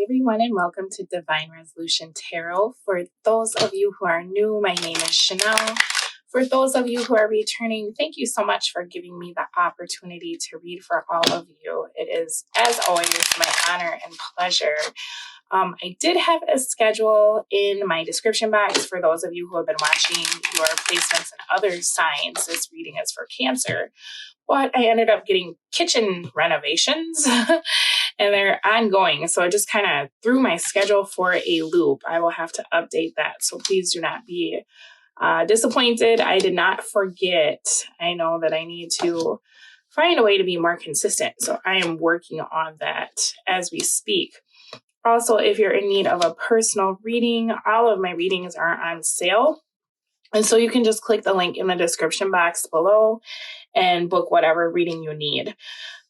Hi, everyone, and welcome to Divine Resolution Tarot. For those of you who are new, my name is Chanel. For those of you who are returning, thank you so much for giving me the opportunity to read for all of you. It is, as always, my honor and pleasure. I did have a schedule in my description box for those of you who have been watching your placements and other signs. This reading is for Cancer. But I ended up getting kitchen renovations and they're ongoing. So it just kind of threw my schedule for a loop. I will have to update that. So please do not be disappointed. I did not forget. I know that I need to find a way to be more consistent. So I am working on that as we speak. Also, if you're in need of a personal reading, all of my readings are on sale. And so you can just click the link in the description box below and book whatever reading you need.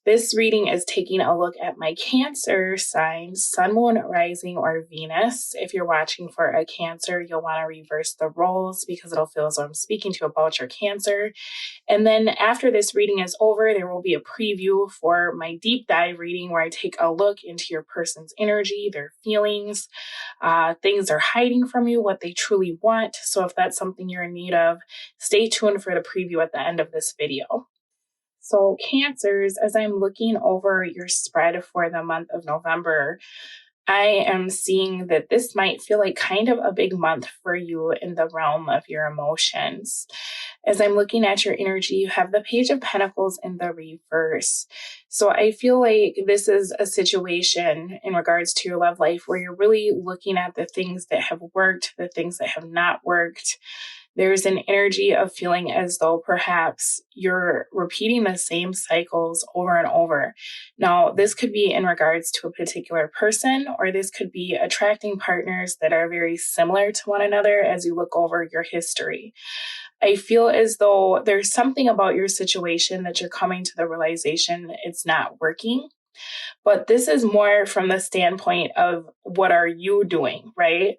This reading is taking a look at my Cancer sign, Sun, Moon, Rising, or Venus. If you're watching for a Cancer, you'll want to reverse the roles because it'll feel as though I'm speaking to you about your Cancer. And then after this reading is over, there will be a preview for my deep dive reading where I take a look into your person's energy, their feelings, things they're hiding from you, what they truly want. So if that's something you're in need of, stay tuned for the preview at the end of this video. So Cancers, as I'm looking over your spread for the month of November, I am seeing that this might feel like kind of a big month for you in the realm of your emotions. As I'm looking at your energy, you have the Page of Pentacles in the reverse. So I feel like this is a situation in regards to your love life where you're really looking at the things that have worked, the things that have not worked. There's an energy of feeling as though perhaps you're repeating the same cycles over and over. Now, this could be in regards to a particular person, or this could be attracting partners that are very similar to one another as you look over your history. I feel as though there's something about your situation that you're coming to the realization it's not working. But this is more from the standpoint of what are you doing, right?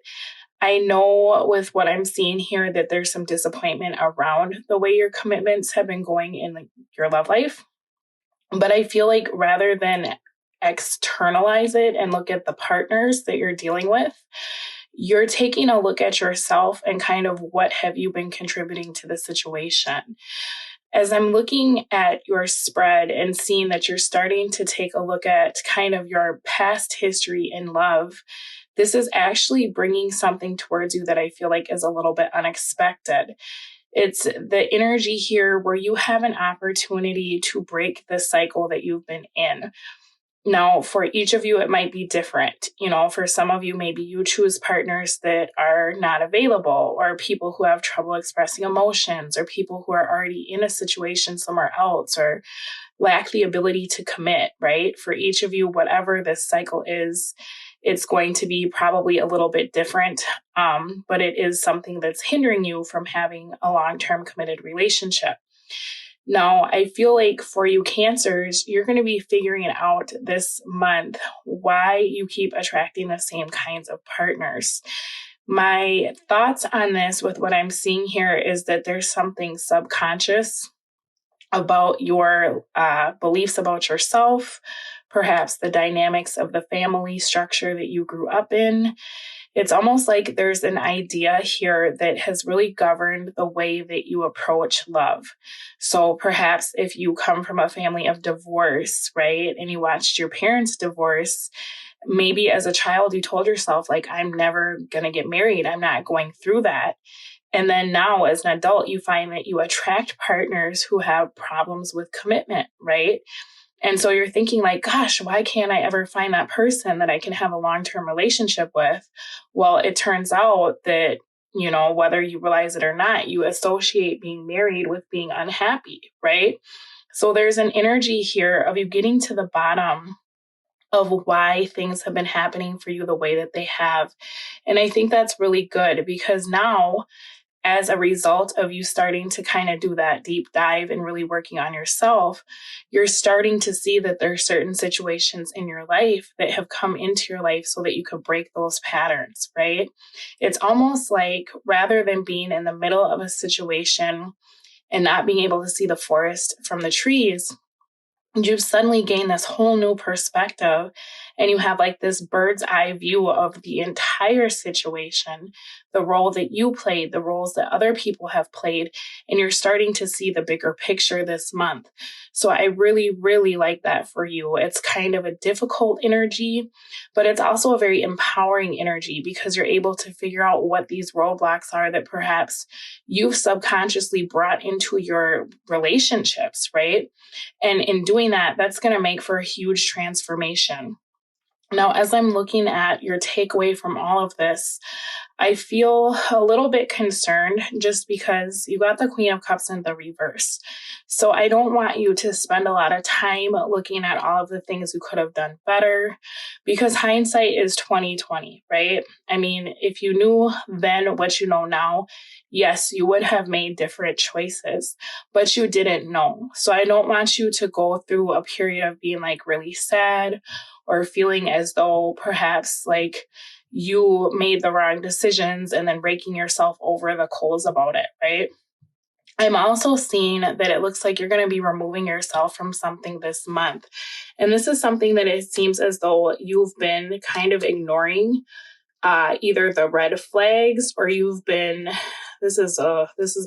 I know with what I'm seeing here that there's some disappointment around the way your commitments have been going in your love life. But I feel like rather than externalize it and look at the partners that you're dealing with, you're taking a look at yourself and kind of what have you been contributing to the situation. As I'm looking at your spread and seeing that you're starting to take a look at kind of your past history in love, this is actually bringing something towards you that I feel like is a little bit unexpected. It's the energy here where you have an opportunity to break the cycle that you've been in. Now, for each of you, it might be different. For some of you, maybe you choose partners that are not available, or people who have trouble expressing emotions, or people who are already in a situation somewhere else, or lack the ability to commit, right? For each of you, whatever this cycle is, it's going to be probably a little bit different, but it is something that's hindering you from having a long-term committed relationship. Now, I feel like for you Cancers, you're going to be figuring out this month why you keep attracting the same kinds of partners. My thoughts on this with what I'm seeing here is that there's something subconscious about your beliefs about yourself, perhaps the dynamics of the family structure that you grew up in. It's almost like there's an idea here that has really governed the way that you approach love. So perhaps if you come from a family of divorce, right, and you watched your parents divorce, maybe as a child you told yourself, like, I'm never going to get married. I'm not going through that. And then now as an adult, you find that you attract partners who have problems with commitment, right? And so you're thinking like, gosh, why can't I ever find that person that I can have a long-term relationship with? Well, it turns out that, whether you realize it or not, you associate being married with being unhappy, right? So there's an energy here of you getting to the bottom of why things have been happening for you the way that they have. And I think that's really good because now, as a result of you starting to kind of do that deep dive and really working on yourself, you're starting to see that there are certain situations in your life that have come into your life so that you could break those patterns, right? It's almost like rather than being in the middle of a situation and not being able to see the forest from the trees, you've suddenly gained this whole new perspective and you have like this bird's eye view of the entire situation, the role that you played, the roles that other people have played, and you're starting to see the bigger picture this month. So I really, really like that for you. It's kind of a difficult energy, but it's also a very empowering energy because you're able to figure out what these roadblocks are that perhaps you've subconsciously brought into your relationships, right? And in doing that, that's going to make for a huge transformation. Now, as I'm looking at your takeaway from all of this, I feel a little bit concerned just because you got the Queen of Cups in the reverse. So I don't want you to spend a lot of time looking at all of the things you could have done better because hindsight is 2020, right? I mean, if you knew then what you know now, yes, you would have made different choices, but you didn't know. So I don't want you to go through a period of being like really sad or feeling as though perhaps like you made the wrong decisions and then raking yourself over the coals about it, right? I'm also seeing that it looks like you're going to be removing yourself from something this month. And this is something that it seems as though you've been kind of ignoring, either the red flags or you've been, this has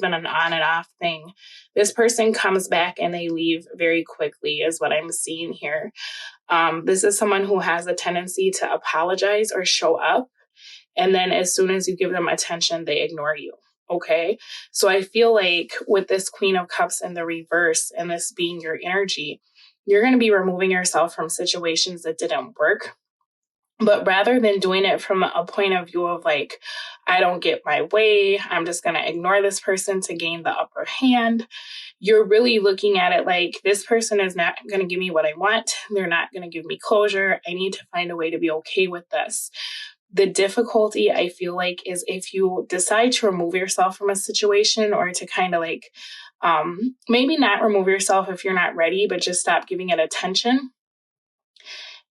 been an on and off thing. This person comes back and they leave very quickly is what I'm seeing here. This is someone who has a tendency to apologize or show up. And then as soon as you give them attention, they ignore you. Okay. So I feel like with this Queen of Cups in the reverse and this being your energy, you're going to be removing yourself from situations that didn't work. But rather than doing it from a point of view of like, I don't get my way, I'm just going to ignore this person to gain the upper hand, you're really looking at it like this person is not going to give me what I want. They're not going to give me closure. I need to find a way to be okay with this. The difficulty I feel like is if you decide to remove yourself from a situation or to kind of like, maybe not remove yourself if you're not ready, but just stop giving it attention.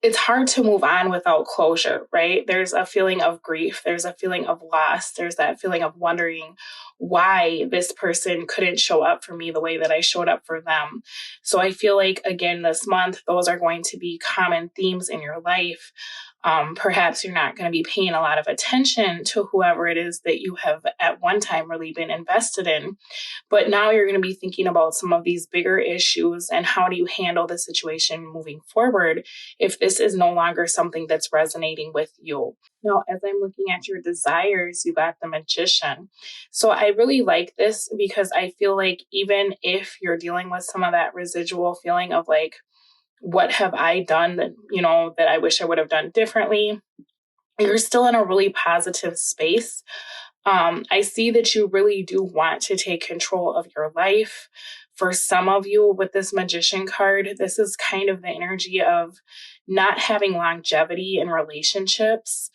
It's hard to move on without closure, right? There's a feeling of grief. There's a feeling of loss. There's that feeling of wondering why this person couldn't show up for me the way that I showed up for them. So I feel like, again, this month, those are going to be common themes in your life. Perhaps you're not going to be paying a lot of attention to whoever it is that you have at one time really been invested in. But now you're going to be thinking about some of these bigger issues and how do you handle the situation moving forward if this is no longer something that's resonating with you. Now, as I'm looking at your desires, you got the Magician. So I really like this because I feel like even if you're dealing with some of that residual feeling of like, what have I done that, that I wish I would have done differently? You're still in a really positive space. I see that you really do want to take control of your life. For some of you with this Magician card, this is kind of the energy of not having longevity in relationships.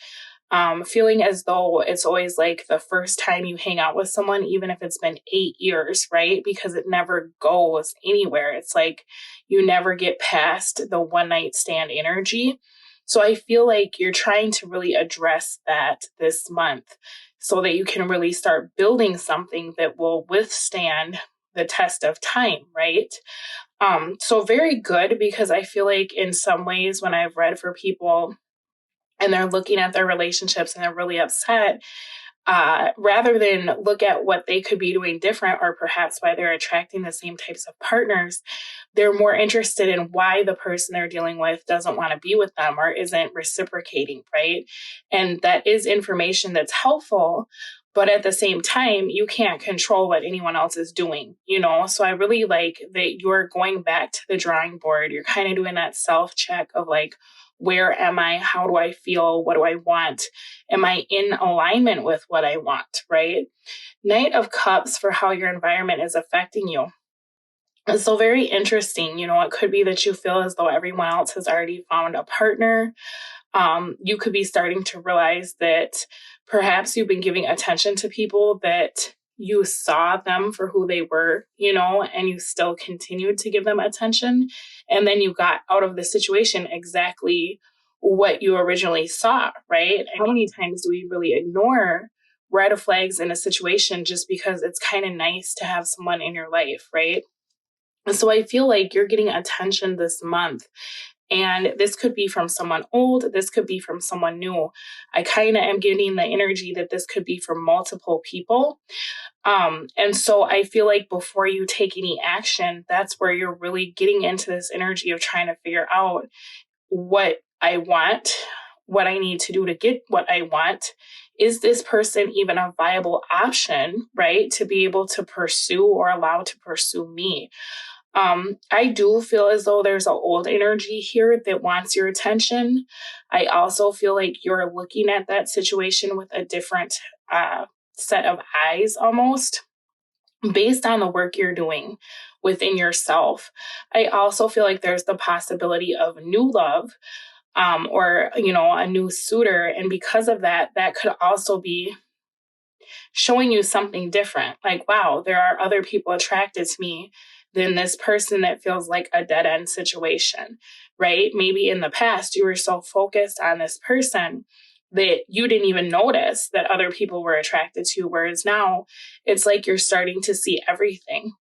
Feeling as though it's always like the first time you hang out with someone, even if it's been 8 years, right? Because it never goes anywhere. It's like you never get past the one night stand energy. So I feel like you're trying to really address that this month so that you can really start building something that will withstand the test of time, right? So very good, because I feel like in some ways when I've read for people and they're looking at their relationships and they're really upset, rather than look at what they could be doing different or perhaps why they're attracting the same types of partners, they're more interested in why the person they're dealing with doesn't want to be with them or isn't reciprocating, right? And that is information that's helpful. But at the same time, you can't control what anyone else is doing, So I really like that you're going back to the drawing board. You're kind of doing that self-check of like, where am I? How do I feel? What do I want? Am I in alignment with what I want, right? Knight of Cups for how your environment is affecting you. It's so very interesting. It could be that you feel as though everyone else has already found a partner. You could be starting to realize that perhaps you've been giving attention to people that you saw them for who they were, and you still continued to give them attention. And then you got out of the situation exactly what you originally saw, right? How many times do we really ignore red flags in a situation just because it's kind of nice to have someone in your life, right? And so I feel like you're getting attention this month. And this could be from someone old. This could be from someone new. I kind of am getting the energy that this could be from multiple people. And so I feel like before you take any action, that's where you're really getting into this energy of trying to figure out what I want, what I need to do to get what I want. Is this person even a viable option, right, to be able to pursue or allow to pursue me? I do feel as though there's an old energy here that wants your attention. I also feel like you're looking at that situation with a different set of eyes almost based on the work you're doing within yourself. I also feel like there's the possibility of new love, or, a new suitor. And because of that, that could also be showing you something different. Like, wow, there are other people attracted to me than this person that feels like a dead end situation, right? Maybe in the past you were so focused on this person that you didn't even notice that other people were attracted to, whereas now it's like you're starting to see everything.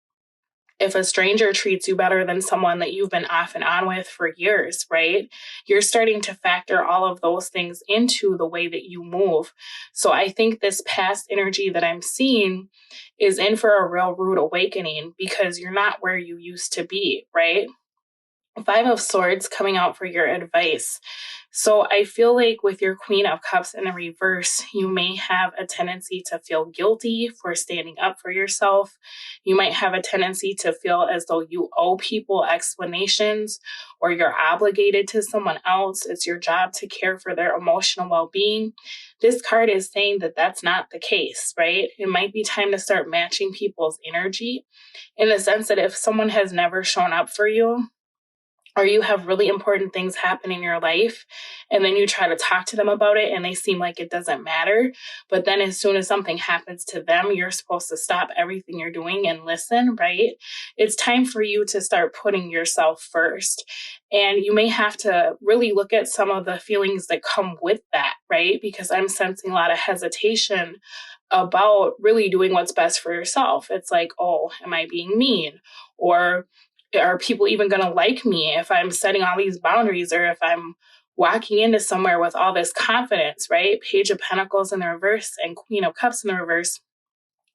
If a stranger treats you better than someone that you've been off and on with for years, right? You're starting to factor all of those things into the way that you move. So I think this past energy that I'm seeing is in for a real rude awakening because you're not where you used to be, right? Five of Swords coming out for your advice. So I feel like with your Queen of Cups in the reverse, you may have a tendency to feel guilty for standing up for yourself. You might have a tendency to feel as though you owe people explanations or you're obligated to someone else. It's your job to care for their emotional well-being. This card is saying that that's not the case, right? It might be time to start matching people's energy in the sense that if someone has never shown up for you, or you have really important things happen in your life and then you try to talk to them about it and they seem like it doesn't matter. But then as soon as something happens to them, you're supposed to stop everything you're doing and listen, right? It's time for you to start putting yourself first. And you may have to really look at some of the feelings that come with that, right? Because I'm sensing a lot of hesitation about really doing what's best for yourself. It's like, oh, am I being mean? Or are people even going to like me if I'm setting all these boundaries or if I'm walking into somewhere with all this confidence, right? Page of Pentacles in the reverse and Queen of Cups in the reverse.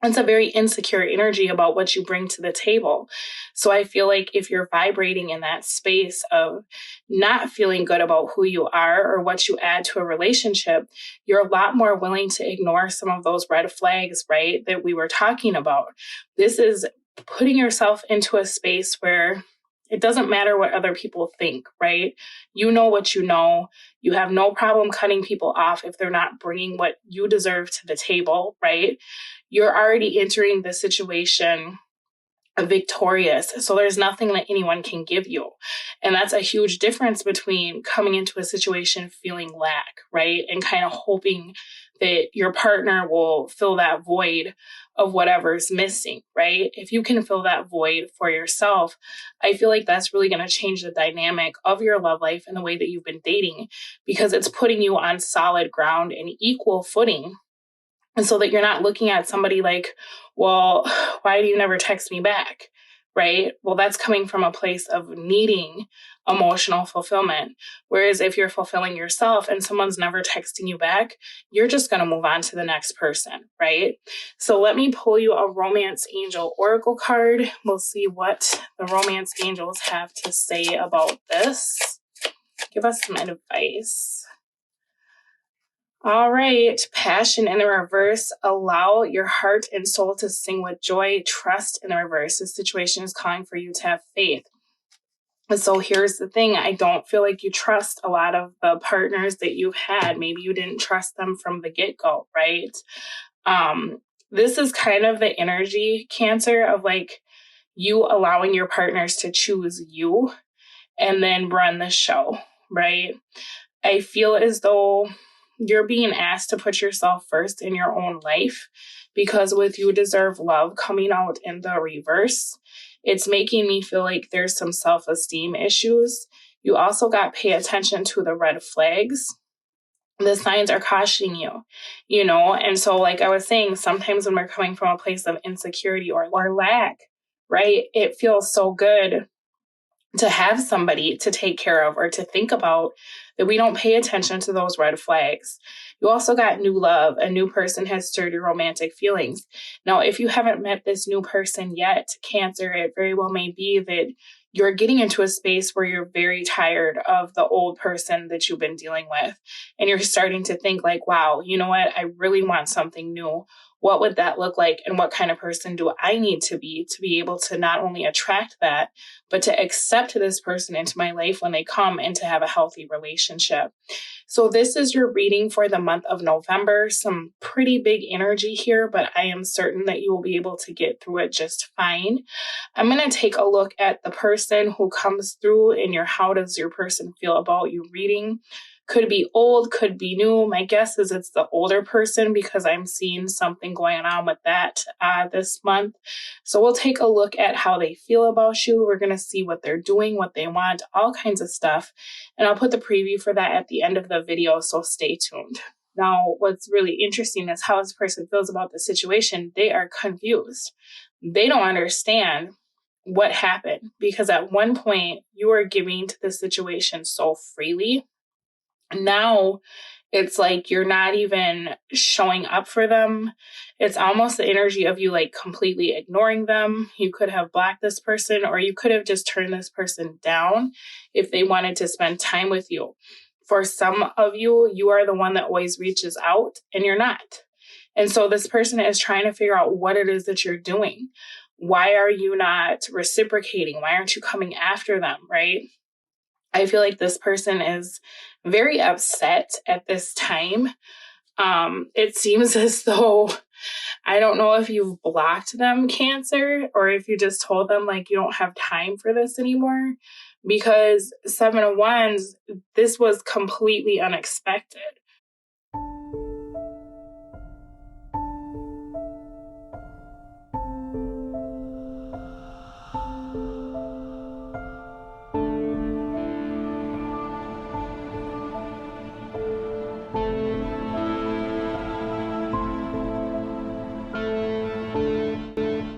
It's a very insecure energy about what you bring to the table. So I feel like if you're vibrating in that space of not feeling good about who you are or what you add to a relationship, you're a lot more willing to ignore some of those red flags, right, that we were talking about. This is putting yourself into a space where it doesn't matter what other people think, right? You know what you know. You have no problem cutting people off if they're not bringing what you deserve to the table, right? You're already entering the situation victorious. So there's nothing that anyone can give you. And that's a huge difference between coming into a situation feeling lack, right? And kind of hoping that your partner will fill that void of whatever's missing, right? If you can fill that void for yourself, I feel like that's really going to change the dynamic of your love life and the way that you've been dating, because it's putting you on solid ground and equal footing. And so that you're not looking at somebody like, well, why do you never text me back? Right? Well, that's coming from a place of needing emotional fulfillment. Whereas if you're fulfilling yourself and someone's never texting you back, you're just going to move on to the next person, right? So let me pull you a Romance Angel Oracle card. We'll see what the Romance Angels have to say about this. Give us some advice. All right, Passion in the reverse. Allow your heart and soul to sing with joy. Trust in the reverse. This situation is calling for you to have faith. And so here's the thing. I don't feel like you trust a lot of the partners that you've had. Maybe you didn't trust them from the get-go, right? This is kind of the energy, Cancer, of like you allowing your partners to choose you and then run the show, right? I feel as though you're being asked to put yourself first in your own life, because with You Deserve Love coming out in the reverse, it's making me feel like there's some self-esteem issues. You also got pay attention to the red flags. The signs are cautioning you, and so like I was saying, sometimes when we're coming from a place of insecurity or lack, right, it feels so good to have somebody to take care of or to think about, that we don't pay attention to those red flags. You also got new love. A new person has stirred your romantic feelings. Now, if you haven't met this new person yet, Cancer, it very well may be that you're getting into a space where you're very tired of the old person that you've been dealing with. And you're starting to think like, wow, you know what? I really want something new. What would that look like? And what kind of person do I need to be able to not only attract that, but to accept this person into my life when they come and to have a healthy relationship. So this is your reading for the month of November. Some pretty big energy here, but I am certain that you will be able to get through it just fine. I'm going to take a look at the person who comes through in your how does your person feel about you reading. Could be old, could be new. My guess is it's the older person because I'm seeing something going on with that this month. So we'll take a look at how they feel about you. We're going to see what they're doing, what they want, all kinds of stuff. And I'll put the preview for that at the end of the video, so stay tuned. Now, what's really interesting is how this person feels about the situation. They are confused. They don't understand what happened because at one point you were giving to the situation so freely. Now it's like you're not even showing up for them. It's almost the energy of you like completely ignoring them. You could have blocked this person, or you could have just turned this person down if they wanted to spend time with you. For some of you, you are the one that always reaches out and you're not. And so this person is trying to figure out what it is that you're doing. Why are you not reciprocating? Why aren't you coming after them, right? I feel like this person is very upset at this time. It seems as though, I don't know if you've blocked them, Cancer, or if you just told them like you don't have time for this anymore, because 7 of Wands, this was completely unexpected.